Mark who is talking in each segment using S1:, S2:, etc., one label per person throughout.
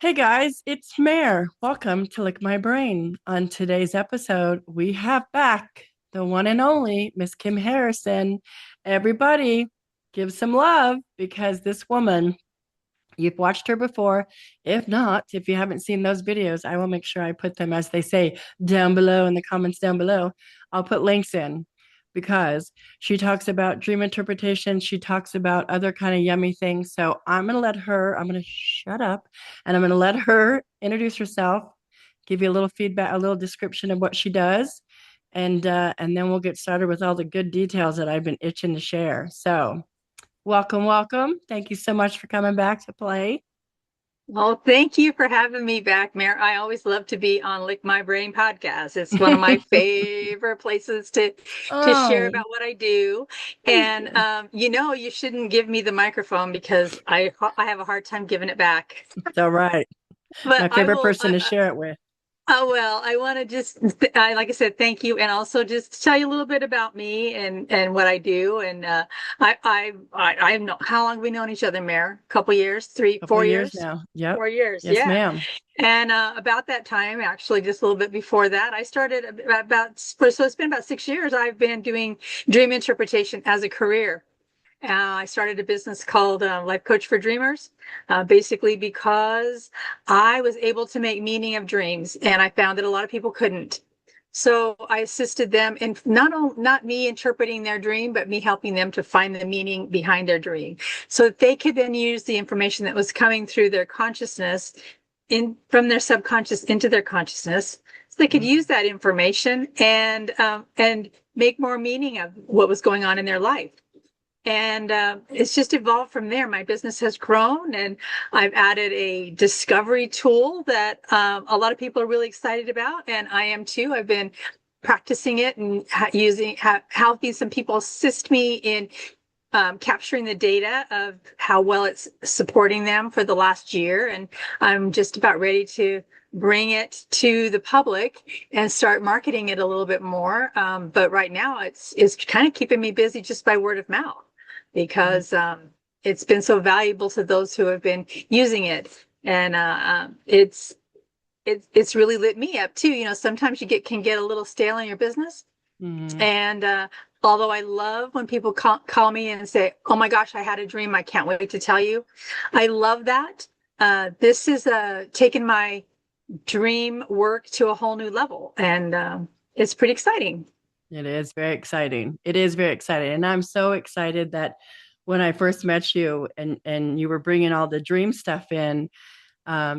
S1: Hey guys, it's Mare. Welcome to Lick My Brain. On today's episode, we have back the one and only Miss Kim Harrison. Everybody, give some love because this woman, you've watched her before. If not, if you haven't seen those videos, I will make sure I put them, as they say, down below in the comments down below. I'll put links in because she talks about dream interpretation. She talks about other kind of yummy things. So I'm going to shut up and I'm going to let her introduce herself, give you a little feedback, a little description of what she does. And then we'll get started with all the good details that I've been itching to share. So welcome, welcome. Thank you so much for coming back to play.
S2: Well, thank you for having me back, Mayor. I always love to be on Lick My Brain podcast. It's one of my favorite places to share
S1: Oh,
S2: about what I do.
S1: thank
S2: And
S1: you.
S2: you shouldn't give me the microphone because I have a hard time giving it back.
S1: It's all right.
S2: But
S1: My favorite person to share it with.
S2: oh, well, I want to like I said, thank you, and also just tell you a little bit about me and what I do. And I know how long have we known each other, Mayor? A couple years, three,
S1: A couple
S2: four
S1: of years
S2: years,
S1: now. Yep.
S2: 4 years,
S1: Yes,
S2: yeah.
S1: ma'am.
S2: And about that time, actually, just a little bit before that, I started so it's been about 6 years. I've been doing dream interpretation as a career. I started a business called Life Coach for Dreamers, basically because I was able to make meaning of dreams, and I found that a lot of people couldn't. So I assisted them in not me interpreting their dream, but me helping them to find the meaning behind their dream, so that they could then use the information that was coming through their consciousness in from their subconscious into their consciousness, so they could use that information and make more meaning of what was going on in their life. And it's just evolved from there. My business has grown, and I've added a discovery tool that a lot of people are really excited about, and I am too. I've been practicing it and helping some people assist me in capturing the data of how well it's supporting them for the last year. And I'm just about ready to bring it to the public and start marketing it a little bit more. But right now, it's kind of keeping me busy just by word of mouth because it's been so valuable to those who have been using it. And it's really lit me up too. You know, sometimes can get a little stale in your business.
S1: Mm-hmm.
S2: And although I love when people call me and say, "Oh my gosh, I had a dream. I can't wait to tell you." I love that. This is taken my dream work to a whole new level, and it's pretty exciting.
S1: It is very exciting. It is very exciting. And I'm so excited that when I first met you and you were bringing all the dream stuff in,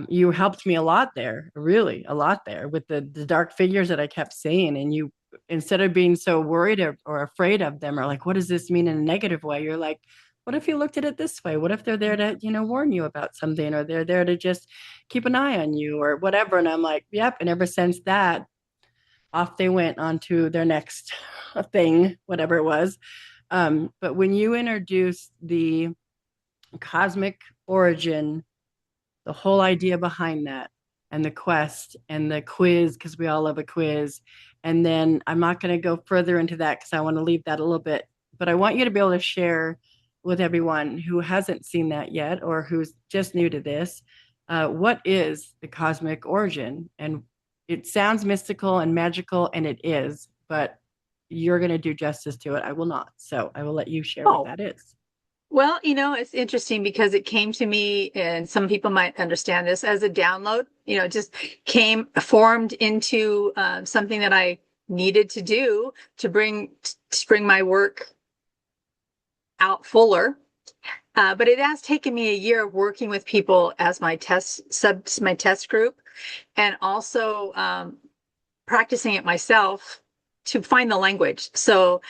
S1: you helped me a lot there, really a lot there with the dark figures that I kept seeing. And you, instead of being so worried or afraid of them or like, what does this mean in a negative way? You're like, what if you looked at it this way? What if they're there to, warn you about something, or they're there to just keep an eye on you or whatever? And I'm like, yep. And ever since that, off they went on to their next thing, whatever it was. But when you introduced the cosmic origin, the whole idea behind that, and the quest and the quiz, because we all love a quiz. And then I'm not going to go further into that because I want to leave that a little bit, but I want you to be able to share with everyone who hasn't seen that yet or who's just new to this, what is the cosmic origin? And it sounds mystical and magical, and it is, but you're going to do justice to it. I will not. So I will let you share what
S2: Oh,
S1: that is.
S2: well, it's interesting because it came to me, and some people might understand this as a download. It just formed into something that I needed to do to bring my work out fuller. But it has taken me a year of working with people as my test group, and also practicing it myself to find the language. So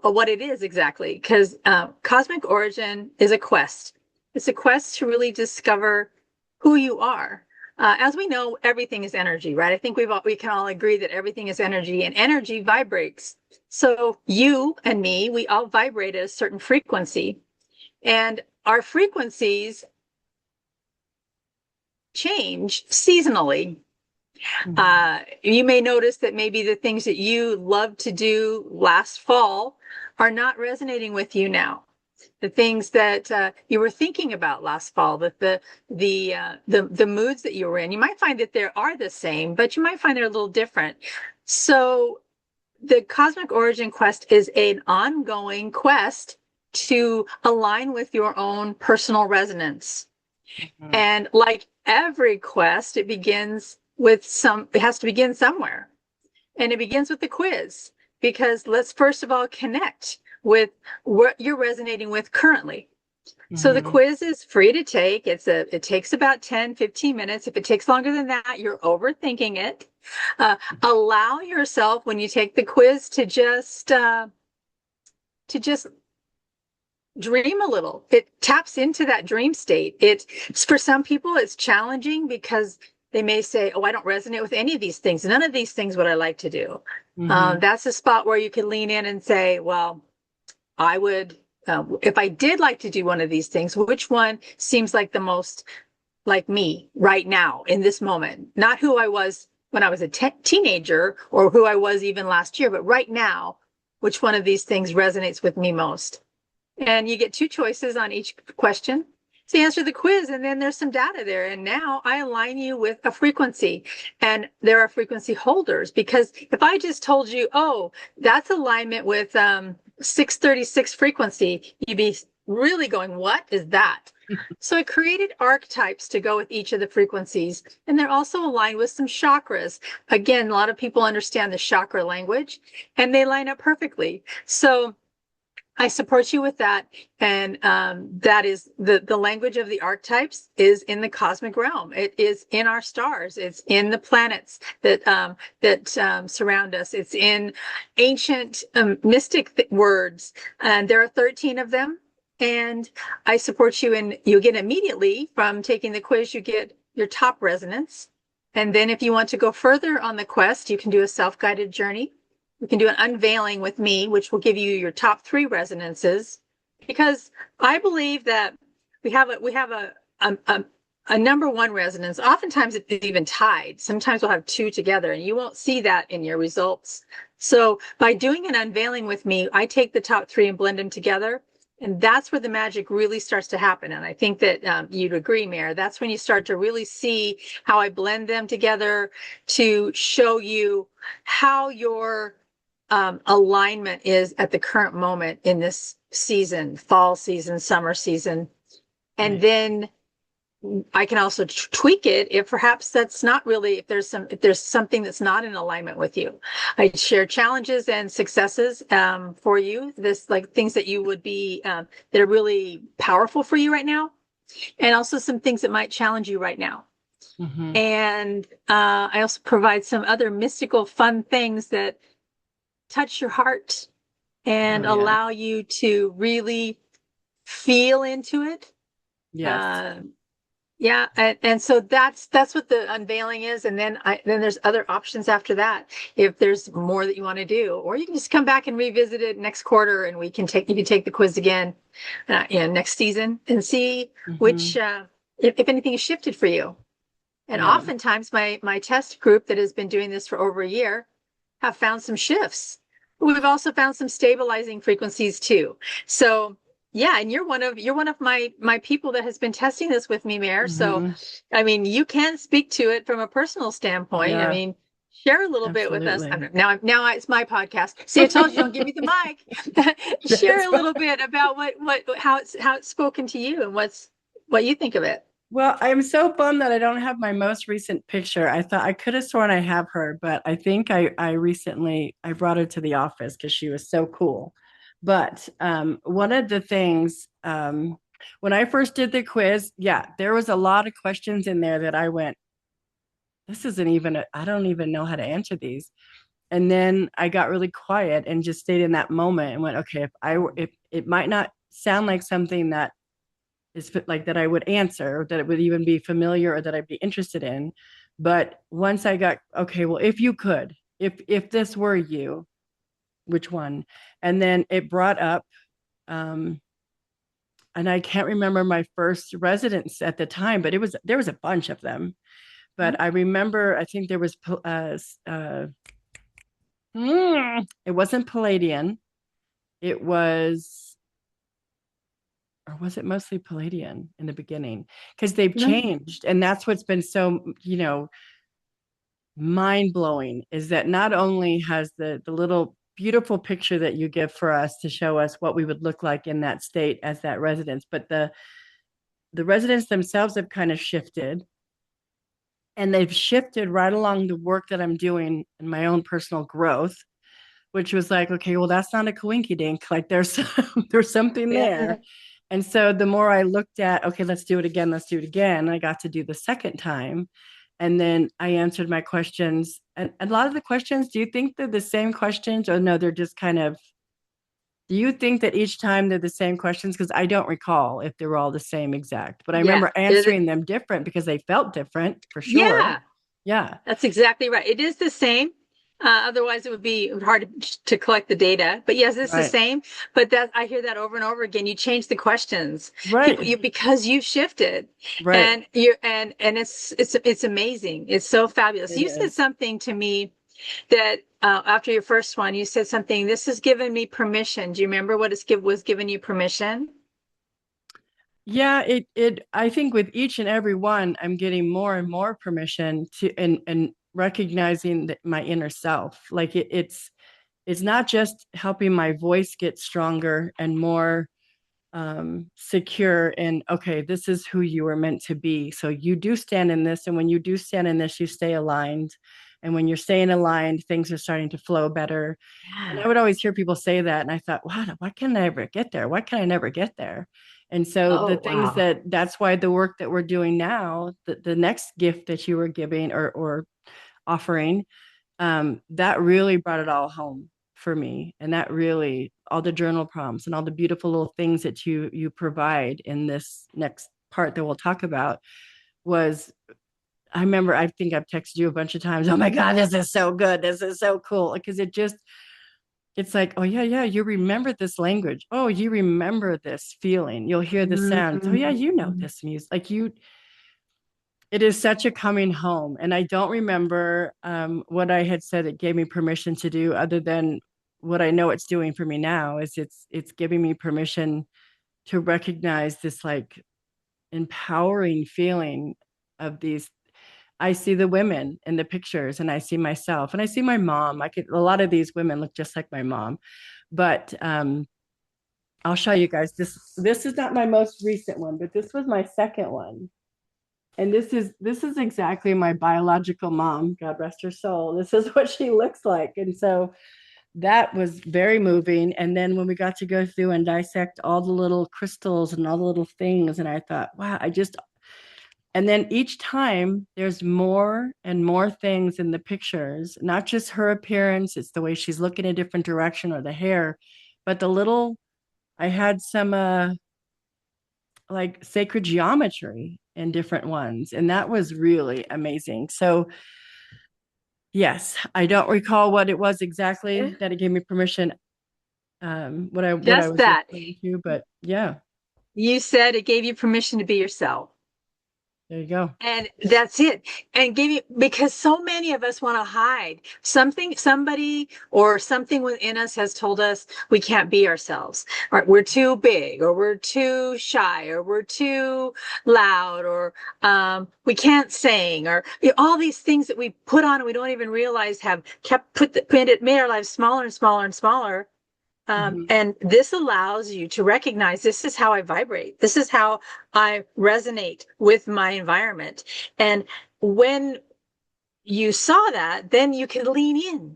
S2: what it is exactly, because cosmic origin is a quest. It's a quest to really discover who you are. As we know, everything is energy, right? I think we can all agree that everything is energy, and energy vibrates. So you and me, we all vibrate at a certain frequency, and our frequencies change seasonally.
S1: Mm-hmm.
S2: You may notice that maybe the things that you loved to do last fall are not resonating with you now. the things that you were thinking about last fall, that the moods that you were in. You might find that they are the same, but you might find they're a little different. So the Cosmic Origin Quest is an ongoing quest to align with your own personal resonance.
S1: Mhm.
S2: And like every quest, it has to begin somewhere. And it begins with the quiz, because let's first of all connect with what you're resonating with currently. So the
S1: Mhm.
S2: quiz is free to take. It takes about 10, 15 minutes. If it takes longer than that, you're overthinking it. Allow yourself, when you take the quiz, to just dream a little. It taps into that dream state. For some people, it's challenging because they may say, "Oh, I don't resonate with any of these things. None of these things would I like to do."
S1: Mhm.
S2: That's a spot where you can lean in and say, "Well, I would, if I did like to do one of these things, which one seems like the most like me right now in this moment? Not who I was when I was a teenager or who I was even last year, but right now, which one of these things resonates with me most?" And you get two choices on each question. So you answer the quiz, and then there's some data there. And now I align you with a frequency, and there are frequency holders. Because if I just told you, "Oh, that's alignment with 636 frequency," you'd be really going, "What is that?" So I created archetypes to go with each of the frequencies, and they're also aligned with some chakras. Again, a lot of people understand the chakra language, and they line up perfectly. So I support you with that. And that is the language of the archetypes is in the cosmic realm. It is in our stars. It's in the planets that surround us. It's in ancient mystic words. And there are 13 of them. And I support you, and you get immediately from taking the quiz, you get your top resonance. And then if you want to go further on the quest, you can do a self-guided journey. We can do an unveiling with me, which will give you your top 3 resonances, because I believe that we have a number one resonance. Oftentimes it's even tied. Sometimes we'll have two together, and you won't see that in your results. So by doing an unveiling with me, I take the top 3 and blend them together. And that's where the magic really starts to happen. And I think that you'd agree, Mayor. That's when you start to really see how I blend them together to show you how your alignment is at the current moment in this season, fall season, summer season. And
S1: Right.
S2: then I can also tweak it if perhaps that's not really, if there's something that's not in alignment with you. I share challenges and successes for you, this like things that you would be, that are really powerful for you right now, and also some things that might challenge you right now.
S1: Mhm.
S2: And I also provide some other mystical, fun things that touch your heart and
S1: Oh yeah.
S2: allow you to really feel into it.
S1: Yes.
S2: Uh, yeah, and so that's what the unveiling is, and then there's other options after that if there's more that you want to do, or you can just come back and revisit it next quarter, and you can take the quiz again, next season, and see which
S1: Mhm.
S2: if anything has shifted for you. And
S1: Yeah.
S2: oftentimes my test group that has been doing this for over a year have found some shifts. We've also found some stabilizing frequencies too. So yeah, and you're one of my people that has been testing this with me, Mayor. So
S1: Mhm.
S2: I mean, you can speak to it from a personal standpoint. I
S1: Yeah.
S2: mean, share a little bit with us.
S1: Absolutely.
S2: It's my podcast. See, I told you, don't give me the mic. Share
S1: That's
S2: a
S1: fine.
S2: little bit about how it's spoken to you and what you think of it.
S1: Well, I'm so bummed that I don't have my most recent picture. I thought I could have sworn I have her, but I think I recently I brought her to the office because she was so cool. But one of the things when I first did the quiz, yeah, there was a lot of questions in there that I went, this isn't even I don't even know how to answer these. And then I got really quiet and just stayed in that moment and went, okay, if it might not sound like something that is like that I would answer, or that it would even be familiar or that I'd be interested in. But once I got, okay, well, if you could, if this were you, which one? And then it brought up, um, and I can't remember my first residence at the time, but there was a bunch of them. But I remember, I think there was, it wasn't Palladian. It was, or was it mostly Palladian in the beginning? Because they've
S2: Mhm.
S1: changed. And that's what's been so, mind blowing, is that not only has the little beautiful picture that you give for us to show us what we would look like in that state as that residence, but the residents themselves have kind of shifted, and they've shifted right along the work that I'm doing in my own personal growth, which was like, okay, well, that's not a coinky dink. Like there's something
S2: Yeah.
S1: there. And so the more I looked at, okay, let's do it again, let's do it again, I got to do the second time. And then I answered my questions. And a lot of the questions, do you think they're the same questions, or no, they're just kind of, do you think that each time they're the same questions? Because I don't recall if they were all the same exact, but I
S2: Yeah.
S1: remember answering them different because they felt different for sure.
S2: Yeah.
S1: Yeah.
S2: That's exactly right. It is the same. Otherwise, it would be hard to collect the data. But yes, it's the
S1: Right.
S2: same. But that I hear that over and over again. You change the questions, people,
S1: Right.
S2: you because you've shifted,
S1: Right.
S2: and you and it's amazing. It's so fabulous.
S1: It
S2: You said
S1: is.
S2: something to me that after your first one, you said something. This has given me permission. Do you remember what was giving you permission?
S1: Yeah, I think with each and every one, I'm getting more and more permission to, and recognizing that my inner self. Like it's not just helping my voice get stronger and more secure, and okay, this is who you were meant to be. So you do stand in this, and when you do stand in this, you stay aligned. And when you're staying aligned, things are starting to flow better. And
S2: Yeah.
S1: I would always hear people say that. And I thought, wow, why can I ever get there? Why can I never get there? And so the
S2: Oh,
S1: things
S2: wow.
S1: that's why the work that we're doing now, the next gift that you were giving or offering, that really brought it all home for me. And that really, all the journal prompts and all the beautiful little things that you provide in this next part that we'll talk about was, I remember, I think I've texted you a bunch of times. Oh my God, this is so good. This is so cool. Because it's like, oh yeah, yeah, you remember this language. Oh, you remember this feeling. You'll hear the sounds. Oh yeah, you know
S2: Mm.
S1: this music. Like it is such a coming home. And I don't remember what I had said it gave me permission to do, other than what I know it's doing for me now is it's giving me permission to recognize this like empowering feeling of these. I see the women in the pictures, and I see myself, and I see my mom. I could, a lot of these women look just like my mom, but I'll show you guys this. This is not my most recent one, but this was my second one. And this is exactly my biological mom, God rest her soul. This is what she looks like. And so that was very moving. And then when we got to go through and dissect all the little crystals and all the little things, and I thought, wow, and then each time there's more and more things in the pictures, not just her appearance, it's the way she's looking a different direction or the hair, but the little, I had some like sacred geometry in different ones. And that was really amazing. So yes, I don't recall what it was exactly that it gave me permission, what I
S2: Just
S1: was
S2: that.
S1: referring to, but yeah,
S2: You said it gave you permission to be yourself.
S1: there you go.
S2: And that's it. And give you, because so many of us want to hide something, somebody or something within us has told us we can't be ourselves, or we're too big, or we're too shy, or we're too loud, or we can't sing, or all these things that we put on and we don't even realize have kept made our lives smaller and smaller and smaller.
S1: Mhm.
S2: And this allows you to recognize this is how I vibrate. This is how I resonate with my environment. And when you saw that, then you can lean in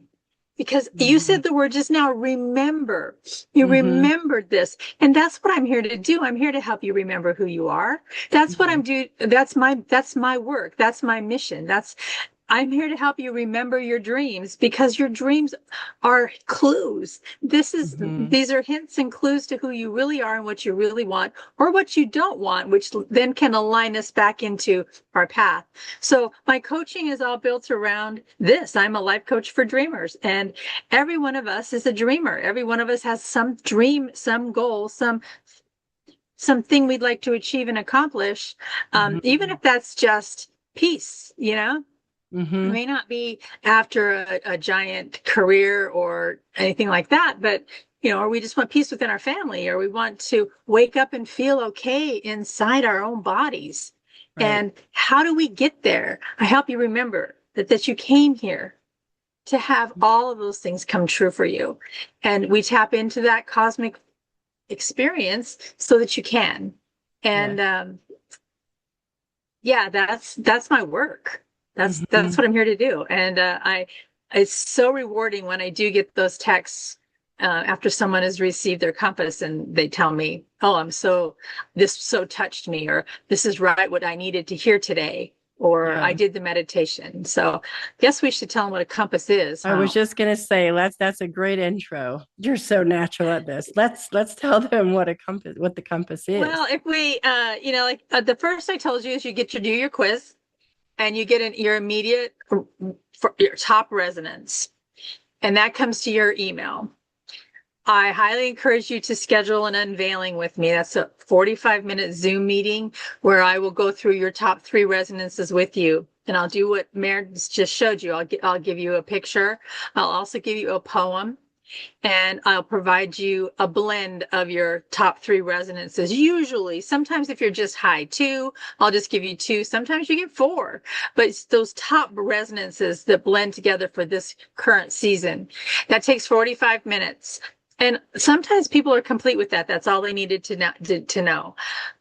S2: because you
S1: Mhm.
S2: said the word just now, remember. You
S1: Mhm.
S2: remembered this. And that's what I'm here to do. I'm here to help you remember who you are. That's what I'm
S1: Mhm.
S2: doing. That's my work. That's my mission. I'm here to help you remember your dreams because your dreams are clues.
S1: Mhm.
S2: These are hints and clues to who you really are and what you really want or what you don't want, which then can align us back into our path. So my coaching is all built around this. I'm a life coach for dreamers, and every one of us is a dreamer. Every one of us has some dream, some goal, something we'd like to achieve and accomplish. Even
S1: Mhm.
S2: if that's just peace, you know, it
S1: Mhm.
S2: may not be after a giant career or anything like that, but or we just want peace within our family, or we want to wake up and feel okay inside our own bodies.
S1: Right.
S2: And how do we get there? I help you remember that you came here to have all of those things come true for you. And we tap into that cosmic experience so that you can. And that's my work. That's what I'm here to do. And it's so rewarding when I do get those texts after someone has received their compass and they tell me, oh, this so touched me, or this is right what I needed to hear today, or I did the meditation. So I guess we should tell them what a compass is.
S1: I was just going to say, that's a great intro. You're so natural at this. Let's tell them what the compass is.
S2: Well, if we, the first I told you is you get to do your quiz, and you get your immediate, your top resonance, and that comes to your email. I highly encourage you to schedule an unveiling with me. That's a 45-minute Zoom meeting where I will go through your top 3 resonances with you. And I'll do what Mare just showed you. I'll give you a picture. I'll also give you a poem. And I'll provide you a blend of your top 3 resonances. Usually, sometimes if you're just high 2, I'll just give you 2. Sometimes you get 4. But it's those top resonances that blend together for this current season. That takes 45 minutes. And sometimes people are complete with that. That's all they needed to know.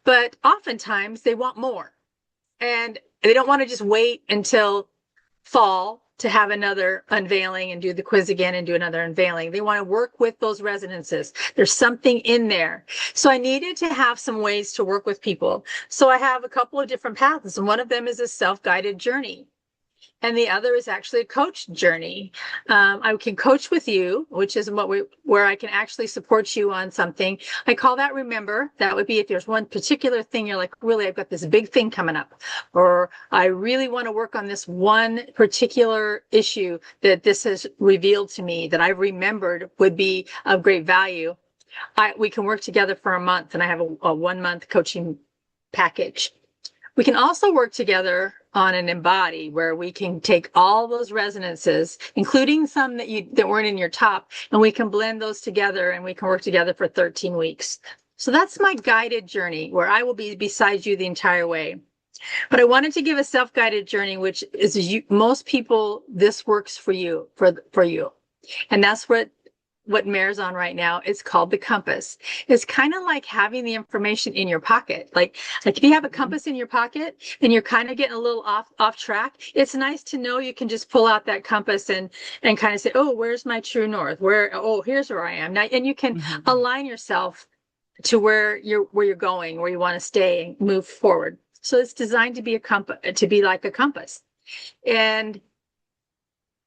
S2: But oftentimes they want more. And they don't want to just wait until fall to have another unveiling and do the quiz again and do another unveiling. They want to work with those resonances. There's something in there. So I needed to have some ways to work with people. So I have a couple of different paths. And one of them is a self-guided journey. And the other is actually a coach journey. I can coach with you, which is where I can actually support you on something. I call that remember. That would be if there's one particular thing you're like, really, I've got this big thing coming up, or I really want to work on this one particular issue that this has revealed to me that I've remembered would be of great value. We can work together for a month, and I have a 1-month coaching package. We can also work together on an embody where we can take all those resonances, including some that weren't in your top, and we can blend those together, and we can work together for 13 weeks. So that's my guided journey where I will be beside you the entire way. But I wanted to give a self-guided journey, which is most people, this works for you, for you. And that's what Mare's on right now. It's called the compass. It's kind of like having the information in your pocket. Like if you have a compass in your pocket and you're kind of getting a little off track, it's nice to know you can just pull out that compass and kind of say, oh, where's my true north? Here's where I am now. And you can align yourself to where you're going, where you want to stay and move forward. So it's designed to be like a compass. And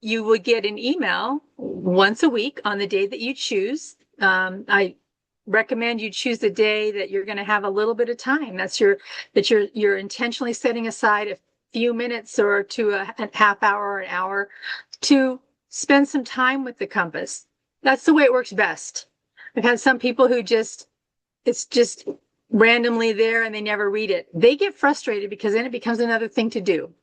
S2: you would get an email once a week on the day that you choose. I recommend you choose the day that you're going to have a little bit of time. You're intentionally setting aside a few minutes or to a half hour or an hour to spend some time with the compass. That's the way it works best. I've had some people who it's just randomly there and they never read it. They get frustrated because then it becomes another thing to do.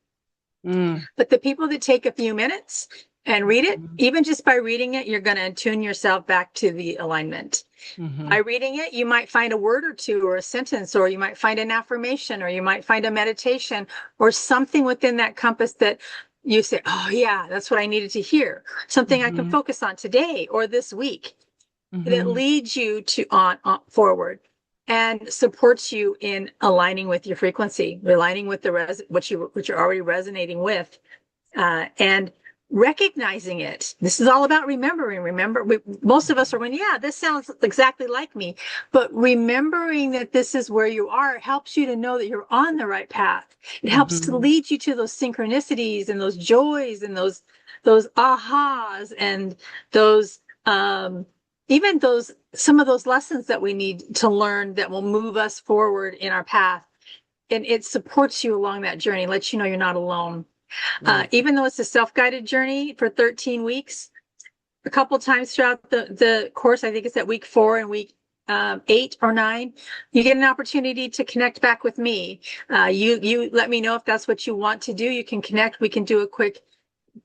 S2: But the people that take a few minutes and read it, even just by reading it, you're going to tune yourself back to the alignment. By reading it, you might find a word or two or a sentence, or you might find an affirmation, or you might find a meditation or something within that compass that you say, oh yeah, that's what I needed to hear. Something I can focus on today or this week that leads you to on forward. And supports you in aligning with your frequency, aligning with what you're already resonating with, and recognizing it. This is all about remembering. Most of us are this sounds exactly like me, but remembering that this is where you are helps you to know that you're on the right path. It helps to lead you to those synchronicities and those joys and those ahas and those even some of those lessons that we need to learn that will move us forward in our path. And it supports you along that journey, lets you know you're not alone. Even though it's a self-guided journey for 13 weeks, a couple times throughout the course, I think it's at week 4 and week 8 or 9, you get an opportunity to connect back with me. You let me know if that's what you want to do. You can connect. We can do a quick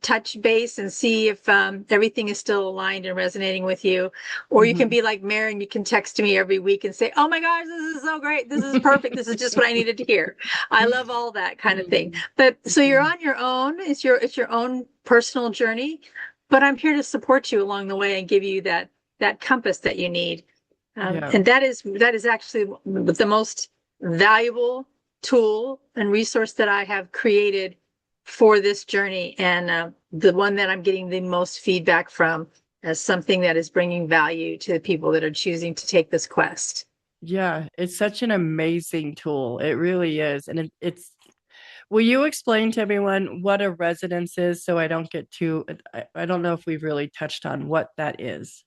S2: touch base and see if everything is still aligned and resonating with you. Or you can
S1: Hmm.
S2: be like Mary and you can text me every week and say, oh my gosh, this is so great. This is perfect. This is just what I needed to hear. I love all that kind of thing. But so you're on your own. It's your own personal journey. But I'm here to support you along the way and give you that compass that you need.
S1: Yeah.
S2: And that is actually the most valuable tool and resource that I have created for this journey, and the one that I'm getting the most feedback from as something that is bringing value to the people that are choosing to take this quest.
S1: Yeah, it's such an amazing tool. It really is. And will you explain to everyone what a resonance is so I don't get too, I don't know if we've really touched on what that is.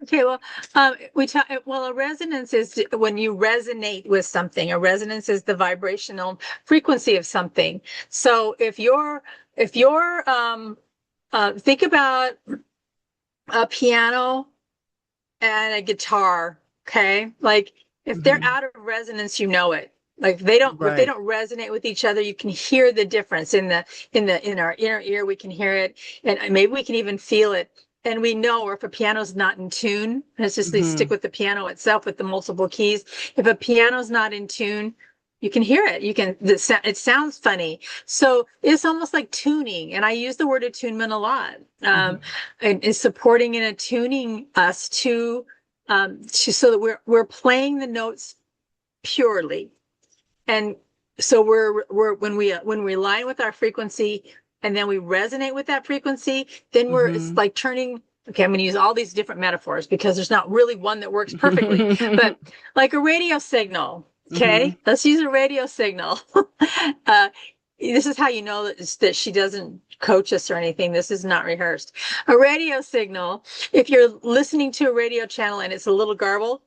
S2: Okay, well, a resonance is when you resonate with something. A resonance is the vibrational frequency of something. So if you're think about a piano and a guitar, okay? Like if they're
S1: Hmm.
S2: out of resonance, you know it. Like if they
S1: Right.
S2: don't resonate with each other, you can hear the difference in our inner ear. We can hear it, and maybe we can even feel it. And we know, or if a piano's not in tune, let's just stick
S1: Hmm.
S2: with the piano itself with the multiple keys. If a piano's not in tune, you can hear it. It sounds funny. So it's almost like tuning. And I use the word attunement a lot.
S1: Hmm.
S2: And is supporting and attuning us so that we're playing the notes purely. And so we're when we align with our frequency and then we resonate with that frequency, then it's
S1: Hmm.
S2: like turning. Okay, I'm going to use all these different metaphors because there's not really one that works perfectly, but like a radio signal.
S1: Hmm.
S2: Okay, let's use a radio signal. uh, this is how you know that she doesn't coach us or anything. This is not rehearsed. A radio signal, if you're listening to a radio channel and it's a little garbled,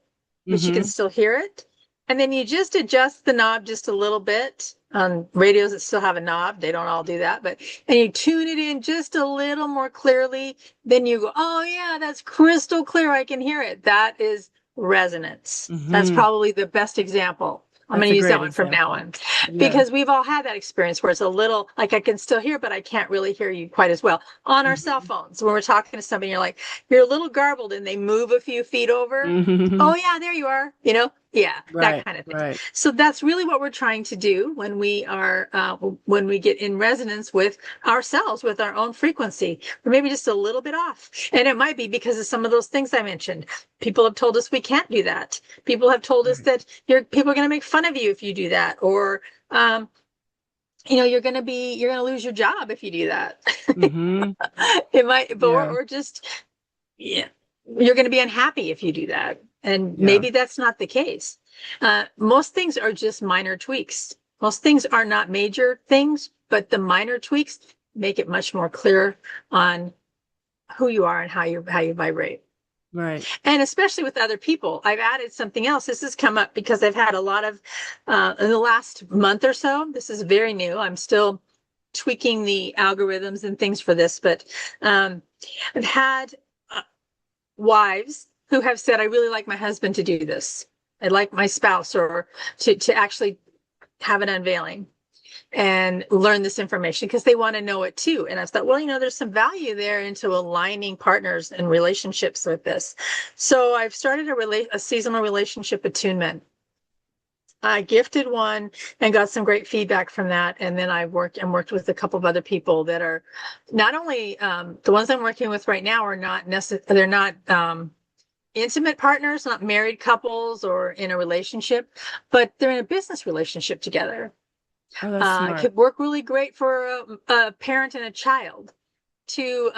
S2: but you can
S1: Hmm.
S2: still hear it, and then you just adjust the knob just a little bit. On radios that still have a knob, they don't all do that, but and you tune it in just a little more clearly, then you go, oh yeah, that's crystal clear. I can hear it. That is resonance. That's
S1: Hmm.
S2: probably the best example. I'm going
S1: That's
S2: to
S1: a
S2: use that
S1: great
S2: one from now
S1: example.
S2: on
S1: Yeah.
S2: because we've all had that experience where it's a little like I can still hear, but I can't really hear you quite as well. On our cell
S1: Hmm.
S2: phones, when we're talking to somebody, you're a little garbled and they move a few feet over.
S1: Hmm.
S2: Oh yeah, there you are. Yeah, that
S1: Right.
S2: kind of thing.
S1: Right.
S2: So that's really what we're trying to do when we get in resonance with ourselves, with our own frequency, or maybe just a little bit off. And it might be because of some of those things I mentioned. People have told us we can't do that. People have told us
S1: Right.
S2: that people are going to make fun of you if you do that, or um, you're going to lose your job if you do that.
S1: Hmm.
S2: It might, but
S1: Yeah.
S2: or just yeah, you're going to be unhappy if you do that. And
S1: Yeah.
S2: maybe that's not the case. Most things are just minor tweaks. Most things are not major things, but the minor tweaks make it much more clear on who you are and how you vibrate.
S1: Right.
S2: And especially with other people, I've added something else. This has come up because I've had a lot of in the last month or so. This is very new. I'm still tweaking the algorithms and things for this, but um, I've had wives who have said, I really like my husband to do this. I'd like my spouse or to actually have an unveiling and learn this information because they want to know it too. And I thought, well, there's some value there into aligning partners and relationships with this. So I've started a seasonal relationship attunement. I gifted one and got some great feedback from that. And then I worked with a couple of other people that are not only the ones I'm working with right now are not necessarily, they're not intimate partners, not married couples or in a relationship, but they're in a business relationship together.
S1: Oh, that's
S2: It
S1: smart.
S2: could work really great for a parent and a child to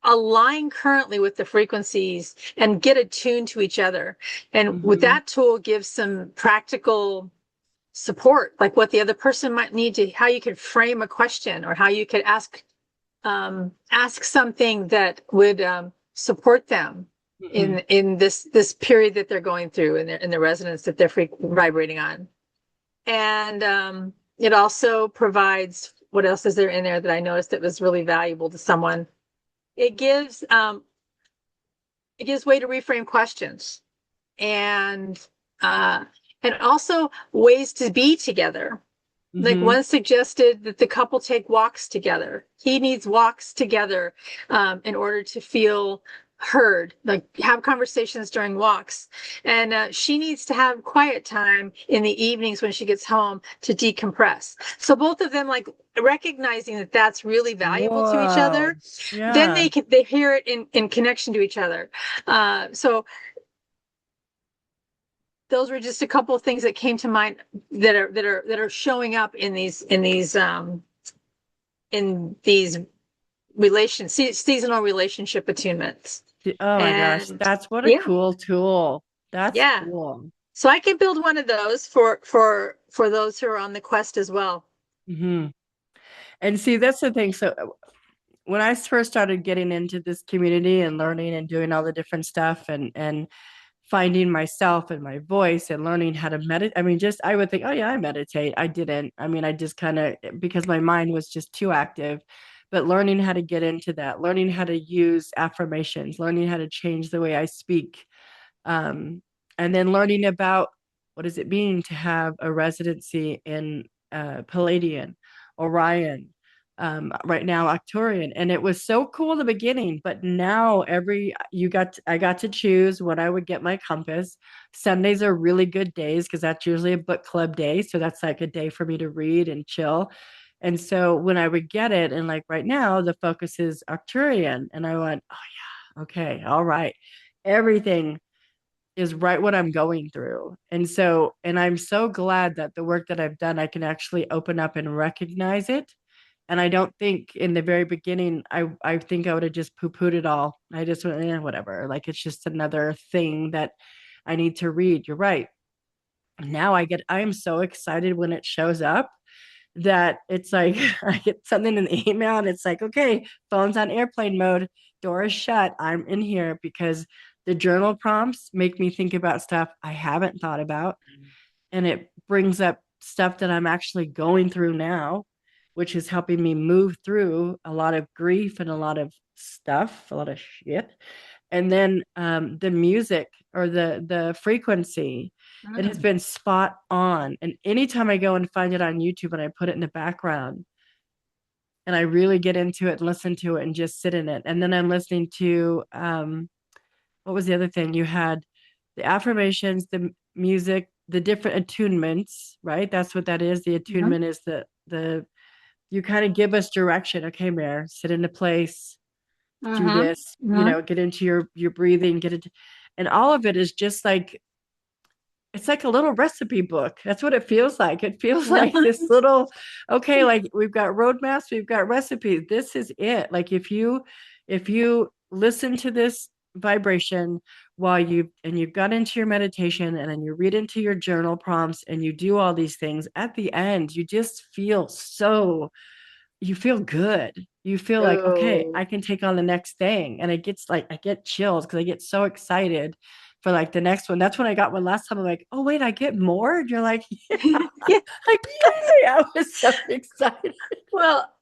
S2: align currently with the frequencies and get attuned to each other. And with
S1: Hmm.
S2: that tool, give some practical support, like what the other person might need to, how you could frame a question or how you could ask something that would support them
S1: Hmm.
S2: in this period that they're going through in the resonance that they're vibrating on. And it also provides, what else is there in there that I noticed that was really valuable to someone? It gives way to reframe questions and uh, and also ways to be together. Like
S1: Mm-hmm.
S2: one suggested that the couple take walks together. He needs walks together in order to feel heard, like have conversations during walks. And she needs to have quiet time in the evenings when she gets home to decompress. So both of them like recognizing that that's really valuable to each
S1: Whoa.
S2: other. Then
S1: Yeah.
S2: they hear it in connection to each other. So those were just a couple of things that came to mind that are showing up in these seasonal relationship attunements.
S1: Oh my gosh.
S2: And
S1: That's what a
S2: yeah,
S1: cool tool. That's
S2: yeah.
S1: cool.
S2: So I can build one of those for those who are on the quest as well.
S1: Hmm. And see, that's the thing. So when I first started getting into this community and learning and doing all the different stuff and finding myself and my voice and learning how to meditate. I mean, just I would think, oh yeah, I meditate. I didn't. I mean, I just kind of because my mind was just too active. But learning how to get into that, learning how to use affirmations, learning how to change the way I speak, um, and then learning about what does it mean to have a residency in Palladian, Orion, right now Arcturian, and it was so cool in the beginning. But now I got to choose when I would get my compass. Sundays are really good days because that's usually a book club day, so that's like a day for me to read and chill. And so when I would get it, and like right now, the focus is Arcturian, and I went, oh yeah, okay, all right, everything is right what I'm going through. And so, and I'm so glad that the work that I've done, I can actually open up and recognize it. And I don't think in the very beginning, I think I would have just poo pooed it all. I just went, whatever. Like it's just another thing that I need to read. You're right. Now I am so excited when it shows up that it's like I get something in the email and it's like, okay, phone's on airplane mode, door is shut. I'm in here because the journal prompts make me think about stuff I haven't thought about. And it brings up stuff that I'm actually going through now, which is helping me move through a lot of grief and a lot of stuff, a lot of shit. And then the music or the frequency, it has
S2: Mm.
S1: been spot on. And anytime I go and find it on YouTube and I put it in the background and I really get into it and listen to it and just sit in it. And then I'm listening to what was the other thing? You had the affirmations, the music, the different attunements, right? That's what that is. The
S2: Mhm.
S1: attunement is the you kind of give us direction. Okay, Mayor, sit into place, do
S2: Mhm.
S1: this,
S2: Mhm.
S1: get into your breathing, get it, and all of it is just like it's like a little recipe book. That's what it feels like. It feels like this little, okay, like we've got roadmaps, we've got recipes. This is it. Like if you listen to this vibration while you've got into your meditation and then you read into your journal prompts and you do all these things, at the end, you just feel so you feel good. You feel like, okay,
S2: Oh.
S1: I can take on the next thing. And it gets like, I get chills because I get so excited for like the next one. That's when I got one last time. I'm like, oh, wait, I get more. And you're like, yeah,
S2: Yeah.
S1: like, yay. I was so excited.
S2: Well,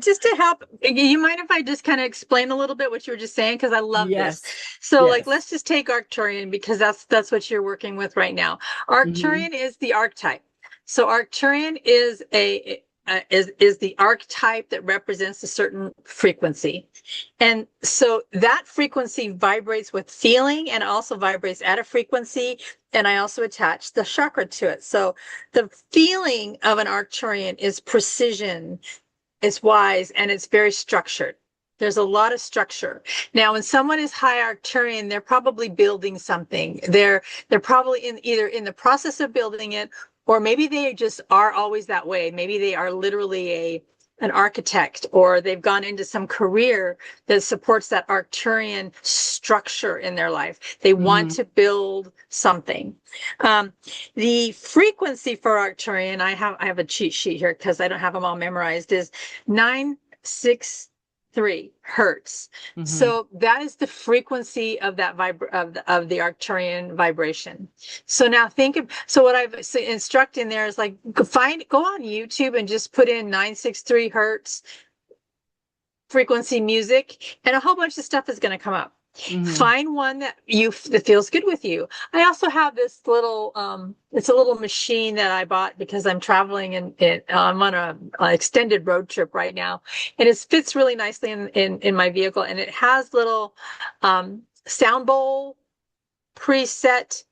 S2: just to help, you mind if I just kind of explain a little bit what you were just saying? Because I love this.
S1: Yes.
S2: So, like,
S1: Yes.
S2: let's just take Arcturian because that's what you're working with right now.
S1: Hmm.
S2: Arcturian is the archetype. So, Arcturian is is the archetype that represents a certain frequency, and so that frequency vibrates with feeling and also vibrates at a frequency. And I also attach the chakra to it. So, the feeling of an Arcturian is precision, it's wise, and it's very structured. There's a lot of structure. Now, when someone is high Arcturian, they're probably building something. They're probably either in the process of building it, or maybe they just are always that way. Maybe they are literally an architect, or they've gone into some career that supports that Arcturian structure in their life. They want
S1: Hmm.
S2: to build something. Um, the frequency for Arcturian, I have a cheat sheet here because I don't have them all memorized, is 963 hertz.
S1: Hmm.
S2: So that is the frequency of that of the Arcturian vibration. So now so what I've instructed in there is like go on YouTube and just put in 963 hertz frequency music, and a whole bunch of stuff is going to come up.
S1: Mm-hmm.
S2: Find one that feels good with you. I also have this little it's a little machine that I bought because I'm traveling and I'm on a extended road trip right now, and it fits really nicely in my vehicle, and it has little sound bowl preset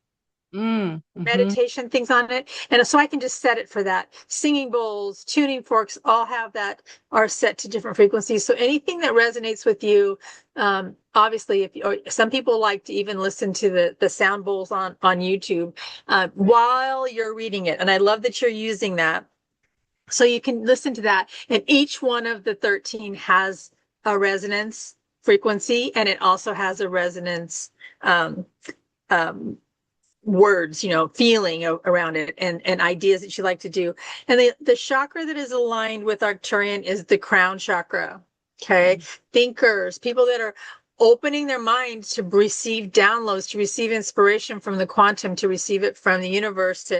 S1: Mm-hmm.
S2: meditation things on it. And so I can just set it for that. Singing bowls, tuning forks, all have that, are set to different frequencies. So anything that resonates with you, obviously, or some people like to even listen to the sound bowls on YouTube while you're reading it. And I love that you're using that. So you can listen to that. And each one of the 13 has a resonance frequency, and it also has a resonance um, um, words, feeling around it, and ideas that you like to do. And the chakra that is aligned with Arcturian is the crown chakra. Okay. Thinkers, people that are opening their minds to receive downloads, to receive inspiration from the quantum, to receive it from the universe,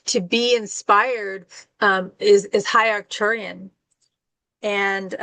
S2: to be inspired, is high Arcturian. And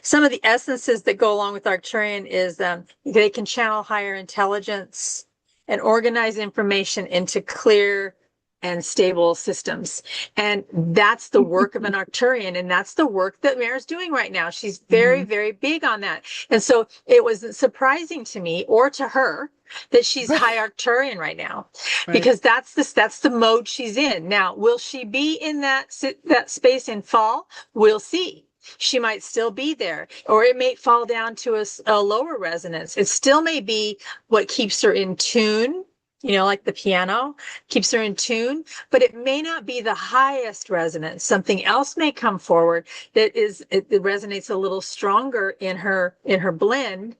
S2: some of the essences that go along with Arcturian is they can channel higher intelligence and organize information into clear and stable systems. And that's the work of an Arcturian. And that's the work that Mare's doing right now. She's very,
S1: Mm-hmm.
S2: very big on that. And so it was surprising to me, or to her, that she's high Arcturian right now,
S1: Right.
S2: because that's the mode she's in. Now, will she be in that space in fall? We'll see. She might still be there, or it may fall down to a lower resonance. It still may be what keeps her in tune, like the piano keeps her in tune, but it may not be the highest resonance. Something else may come forward that it resonates a little stronger in her blend,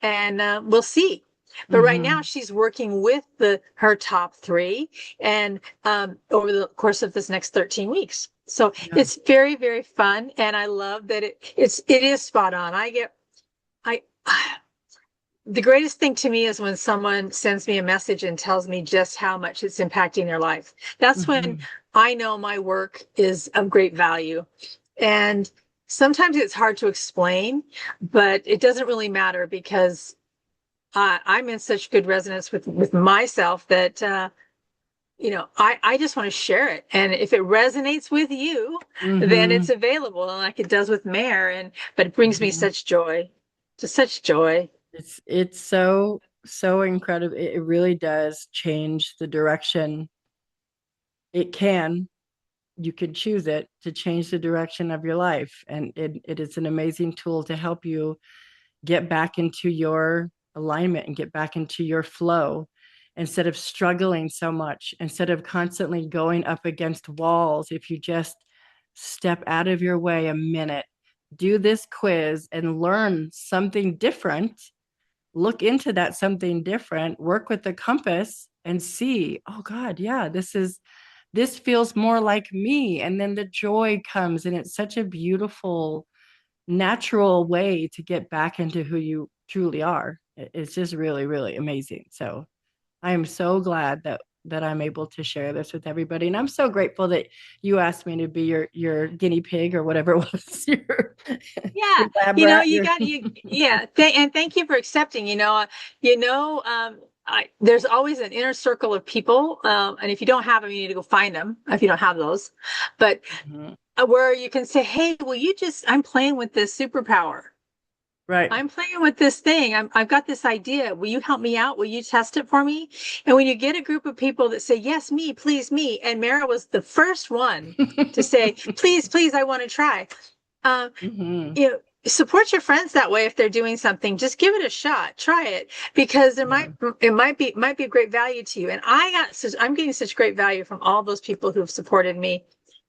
S2: and we'll see. But right now
S1: Mm-hmm.
S2: she's working with her top three, and over the course of this next 13 weeks. So
S1: Yeah.
S2: it's very, very fun, and I love that it is spot on. I the greatest thing to me is when someone sends me a message and tells me just how much it's impacting their life. That's when
S1: Mm-hmm.
S2: I know my work is of great value. And sometimes it's hard to explain, but it doesn't really matter, because I'm in such good resonance with myself that I just want to share it. And if it resonates with you, then
S1: Mm-hmm.
S2: it's available, and like it does with Mare. But it brings me
S1: Mm-hmm.
S2: such joy, just such joy.
S1: It's so incredible. It really does change the direction. It can. You could choose it to change the direction of your life. And it is an amazing tool to help you get back into your alignment and get back into your flow instead of struggling so much, instead of constantly going up against walls. If you just step out of your way a minute, do this quiz and learn something different, look into that something different, work with the compass and see, oh God, yeah, this feels more like me. And then the joy comes, and it's such a beautiful, natural way to get back into who you truly are. It's just really, really amazing. So I am so glad that I'm able to share this with everybody. And I'm so grateful that you asked me to be your guinea pig or whatever it was,
S2: Yeah,
S1: your lab rat,
S2: you
S1: your
S2: got you. Yeah, and thank you for accepting. There's always an inner circle of people, and if you don't have them, you need to go find them if you don't have those. But
S1: Mhm.
S2: where you can say, "Hey, will you just? I'm playing with this superpower.
S1: Right.
S2: I'm playing with this thing. I've got this idea. Will you help me out? Will you test it for me?" And when you get a group of people that say, "Yes, me, please, me," and Mara was the first one to say, "Please, please, I want to try." Uh,
S1: Hmm.
S2: Support your friends that way. If they're doing something, just give it a shot, try it, because
S1: Yeah.
S2: it might be a great value to you. And I'm getting such great value from all those people who've supported me,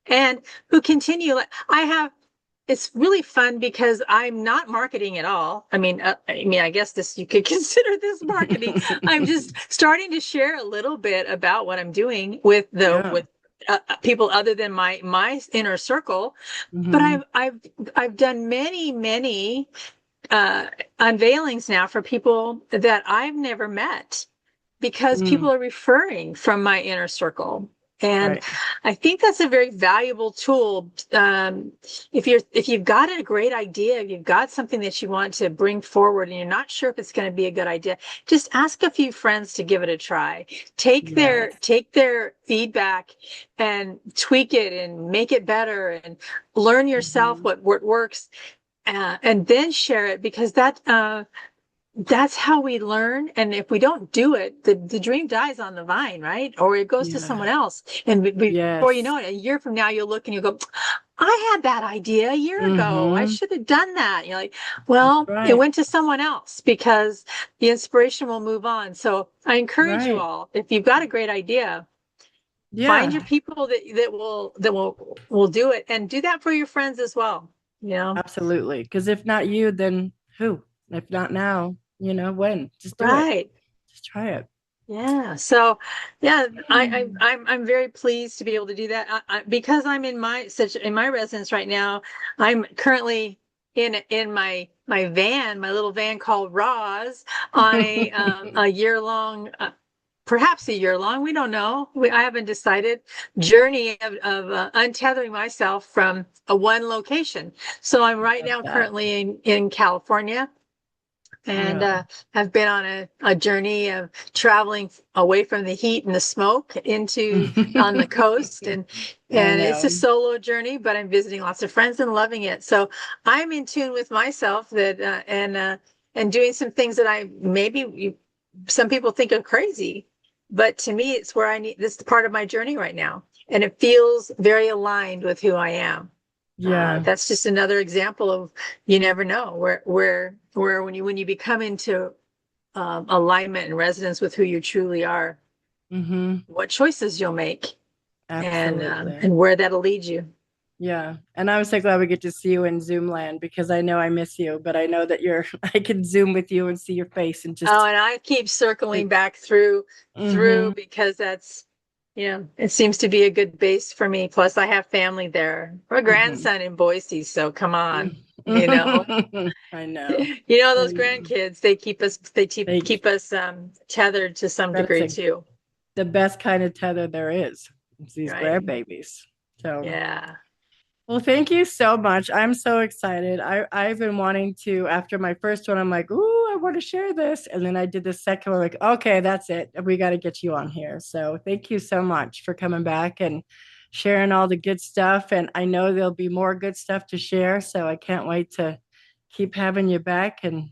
S2: and who continue. It's really fun because I'm not marketing at all. I guess this, you could consider this marketing. I'm just starting to share a little bit about what I'm doing
S1: Yeah.
S2: with people other than my inner circle. But
S1: Hmm.
S2: I've done many uh, unveilings now for people that I've never met, because
S1: Mm.
S2: people are referring from my inner circle. And
S1: Right.
S2: I think that's a very valuable tool. If you've got a great idea, if you've got something that you want to bring forward and you're not sure if it's going to be a good idea, just ask a few friends to give it a try.
S1: Yes.
S2: Take their feedback and tweak it and make it better and learn yourself
S1: Hmm.
S2: what works, and then share it, because that's how we learn. And if we don't do it, the dream dies on the vine, right? Or it goes to
S1: Yeah.
S2: someone else. And before you
S1: Yes.
S2: know it, a year from now, you'll look and you'll go, I had that idea a year ago. I
S1: Mm-hmm.
S2: should have done that. And you're like,
S1: That's
S2: well, it
S1: right.
S2: went to someone else, because the inspiration will move on. So I encourage you
S1: Right.
S2: all, if you've got a great idea, find your
S1: Yeah,
S2: people that will do it, and do that for your friends as well. You know?
S1: absolutely. Because if not you, then who? If not now, when? Just do it.
S2: Right.
S1: Just try it.
S2: Yeah. So, yeah,
S1: Mm.
S2: I'm very pleased to be able to do that. Because I'm in my residence right now. I'm currently in my van, my little van called Roz, on a year long, perhaps a year long. We don't know. I haven't decided. Journey of untethering myself from a one location. So I'm right
S1: Love
S2: now
S1: that.
S2: currently in California, and
S1: Yeah.
S2: I've been on a journey of traveling away from the heat and the smoke into on the coast,
S1: I
S2: and it's a
S1: know.
S2: solo journey, but I'm visiting lots of friends and loving it. So I'm in tune with myself, that and doing some things that some people think are crazy, but to me it's where I need this is part of my journey right now, and it feels very aligned with who I am.
S1: Yeah.
S2: That's just another example of, you never know where when you become into alignment and resonance with who you truly are,
S1: Mm-hmm.
S2: what choices you'll make,
S1: Absolutely.
S2: and where that'll lead you.
S1: Yeah. And I'm so glad we get to see you in Zoom land because I know I miss you, but I know that I can Zoom with you and see your face and
S2: Oh,
S1: just,
S2: and I keep circling back
S1: mm-hmm.
S2: through, because that's, it seems to be a good base for me. Plus, I have family there, a
S1: Mm-hmm.
S2: grandson in Boise, so come on, you know.
S1: I know. I
S2: Those
S1: know.
S2: grandkids,
S1: They,
S2: keep us tethered to some
S1: that's
S2: degree too,
S1: the best kind of tether there is. It's these
S2: right?
S1: grandbabies. So,
S2: Yeah.
S1: well, thank you so much. I'm so excited. I've been wanting to, after my first one, I'm like, ooh, I want to share this. And then I did the second one, like, okay, that's it. We got to get you on here. So thank you so much for coming back and sharing all the good stuff. And I know there'll be more good stuff to share. So I can't wait to keep having you back and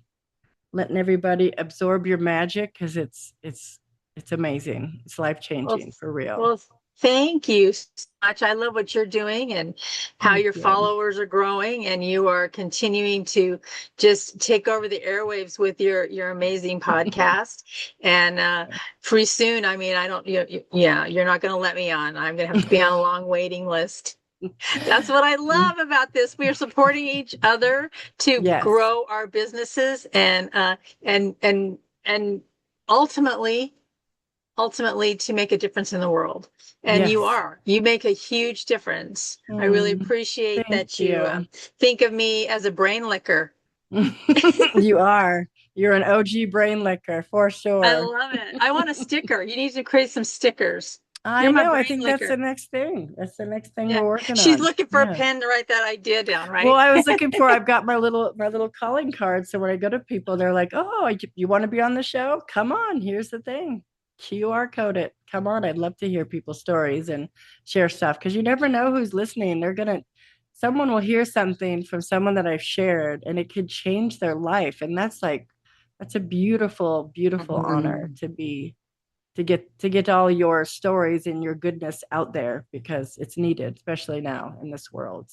S1: letting everybody absorb your magic because it's amazing. It's life
S2: Well,
S1: changing for real.
S2: well, thank you so much. I love what you're doing and how
S1: Thank
S2: your
S1: you.
S2: followers are growing, and you are continuing to just take over the airwaves with your amazing podcast. And pretty soon, I mean, I don't, yeah, you're not going to let me on. I'm going to have to be on a long waiting list. That's what I love about this. We are supporting each other to
S1: Yes.
S2: grow our businesses, and ultimately to make a difference in the world. And
S1: Yes.
S2: you make a huge difference. I really
S1: Mm,
S2: appreciate
S1: thank
S2: that you
S1: you.
S2: think of me as a brain licker.
S1: You are. You're an OG brain licker for
S2: I
S1: sure.
S2: love it. I want a sticker. You need to create some stickers. You're
S1: I
S2: my
S1: know. I
S2: brain
S1: think that's the
S2: licker.
S1: next thing. That's the next thing
S2: Yeah.
S1: we're working
S2: She's
S1: on.
S2: looking for a
S1: Yeah.
S2: pen to write that idea down,
S1: Well,
S2: right?
S1: I was looking for, I've got my little calling card. So when I go to people, they're like, oh, you want to be on the show? Come on. Here's the thing. QR code it. Come on. I'd love to hear people's stories and share stuff because you never know who's listening. Someone will hear something from someone that I've shared and it could change their life. And that's a beautiful, beautiful honor
S2: Mhm.
S1: to get all your stories and your goodness out there because it's needed, especially now in this world.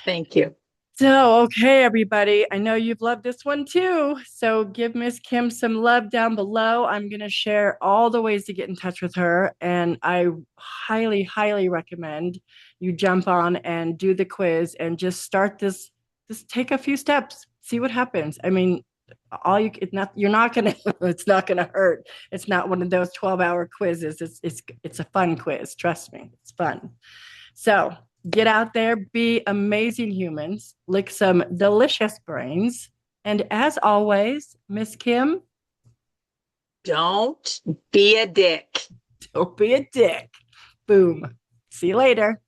S2: Thank you.
S1: So, okay, everybody, I know you've loved this one too. So, give Miss Kim some love down below. I'm going to share all the ways to get in touch with her. And I highly, highly recommend you jump on and do the quiz and just start this. Just take a few steps, see what happens. I mean, you're not gonna it's not gonna hurt. It's not one of those 12-hour quizzes. It's a fun quiz, trust me, it's fun. So get out there, be amazing humans, lick some delicious brains, and as always, Miss Kim,
S2: Don't be a dick.
S1: don't be a dick. Boom. See you later.